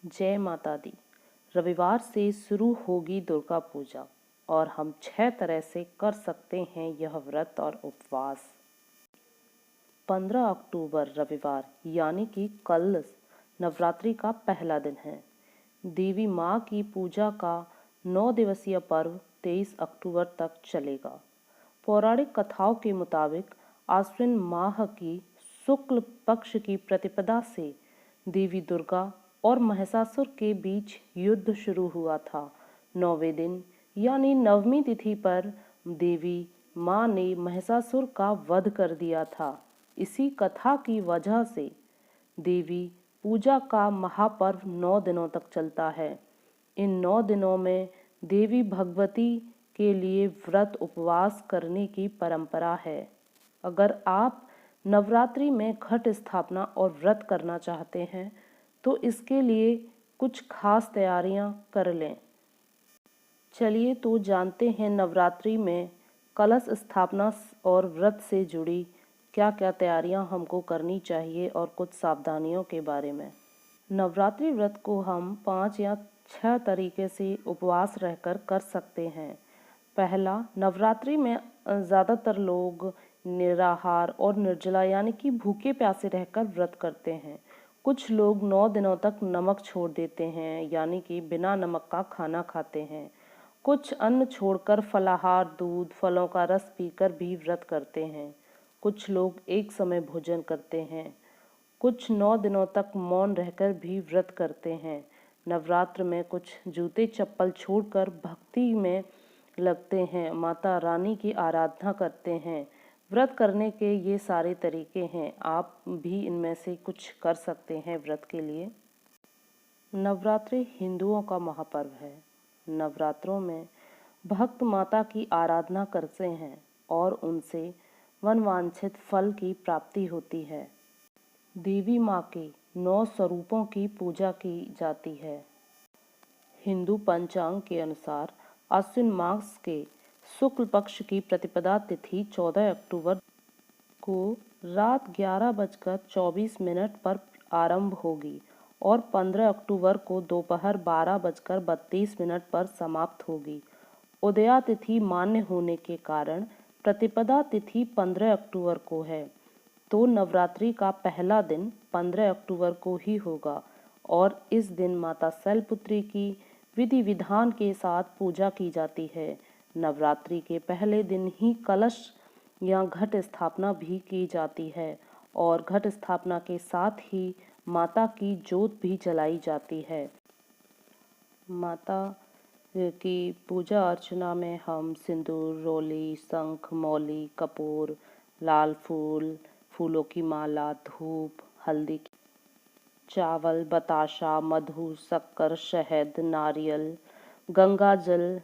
जय माता दी। रविवार से शुरू होगी दुर्गा पूजा और हम 6 तरह से कर सकते हैं यह व्रत और उपवास। 15 अक्टूबर रविवार यानी कि कल नवरात्रि का पहला दिन है। देवी माँ की पूजा का 9 दिवसीय पर्व 23 अक्टूबर तक चलेगा। पौराणिक कथाओं के मुताबिक आश्विन माह की शुक्ल पक्ष की प्रतिपदा से देवी दुर्गा और महिषासुर के बीच युद्ध शुरू हुआ था। 9वें दिन यानी नवमी तिथि पर देवी माँ ने महिषासुर का वध कर दिया था। इसी कथा की वजह से देवी पूजा का महापर्व 9 दिनों तक चलता है। इन 9 दिनों में देवी भगवती के लिए व्रत उपवास करने की परंपरा है। अगर आप नवरात्रि में घट स्थापना और व्रत करना चाहते हैं तो इसके लिए कुछ खास तैयारियां कर लें। चलिए तो जानते हैं नवरात्रि में कलश स्थापना और व्रत से जुड़ी क्या क्या तैयारियां हमको करनी चाहिए और कुछ सावधानियों के बारे में। नवरात्रि व्रत को हम 5 या 6 तरीके से उपवास रहकर कर सकते हैं। पहला, नवरात्रि में ज़्यादातर लोग निराहार और निर्जला यानी कि भूखे प्यासे रहकर व्रत करते हैं। कुछ लोग 9 दिनों तक नमक छोड़ देते हैं यानी कि बिना नमक का खाना खाते हैं। कुछ अन्न छोड़कर फलाहार, दूध, फलों का रस पीकर भी व्रत करते हैं। कुछ लोग एक समय भोजन करते हैं। कुछ 9 दिनों तक मौन रहकर भी व्रत करते हैं। नवरात्र में कुछ जूते चप्पल छोड़कर भक्ति में लगते हैं, माता रानी की आराधना करते हैं। व्रत करने के ये सारे तरीके हैं, आप भी इनमें से कुछ कर सकते हैं व्रत के लिए। नवरात्रि हिंदुओं का महापर्व है। नवरात्रों में भक्त माता की आराधना करते हैं और उनसे मनवांछित फल की प्राप्ति होती है। देवी माँ के 9 स्वरूपों की पूजा की जाती है। हिंदू पंचांग के अनुसार आश्विन मास के शुक्ल पक्ष की प्रतिपदा तिथि 14 अक्टूबर को रात 11:24 पर आरंभ होगी और 15 अक्टूबर को दोपहर 12:32 पर समाप्त होगी। उदया तिथि मान्य होने के कारण प्रतिपदा तिथि 15 अक्टूबर को है, तो नवरात्रि का पहला दिन 15 अक्टूबर को ही होगा और इस दिन माता शैलपुत्री की विधि विधान के साथ पूजा की जाती है। नवरात्रि के पहले दिन ही कलश या घट स्थापना भी की जाती है और घट स्थापना के साथ ही माता की जोत भी जलाई जाती है। माता की पूजा अर्चना में हम सिंदूर, रोली, शंख, मौली, कपूर, लाल फूल, फूलों की माला, धूप, हल्दी, चावल, बताशा, मधु, शक्कर, शहद, नारियल, गंगा जल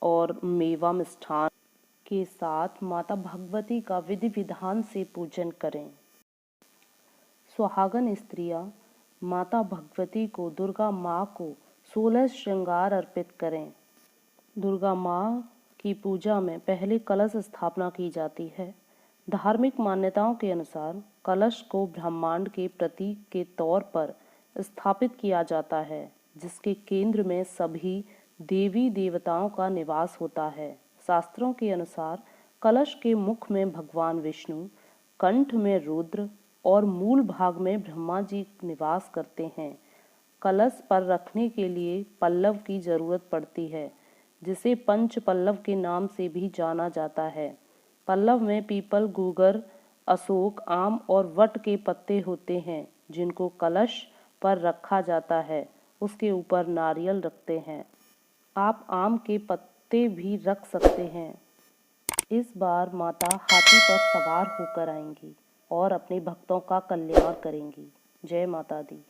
और मेवा मिष्ठान के साथ माता भगवती का विधि विधान से पूजन करें। सुहागन स्त्रियां माता भगवती को दुर्गा माँ को 16 श्रृंगार अर्पित करें। दुर्गा माँ की पूजा में पहले कलश स्थापना की जाती है। धार्मिक मान्यताओं के अनुसार कलश को ब्रह्मांड के प्रतीक के तौर पर स्थापित किया जाता है, जिसके केंद्र में सभी देवी देवताओं का निवास होता है। शास्त्रों के अनुसार कलश के मुख में भगवान विष्णु, कंठ में रुद्र और मूल भाग में ब्रह्मा जी निवास करते हैं। कलश पर रखने के लिए पल्लव की जरूरत पड़ती है, जिसे पंच पल्लव के नाम से भी जाना जाता है। पल्लव में पीपल, गूगर, अशोक, आम और वट के पत्ते होते हैं, जिनको कलश पर रखा जाता है। उसके ऊपर नारियल रखते हैं। आप आम के पत्ते भी रख सकते हैं। इस बार माता हाथी पर सवार होकर आएंगी और अपने भक्तों का कल्याण करेंगी। जय माता दी।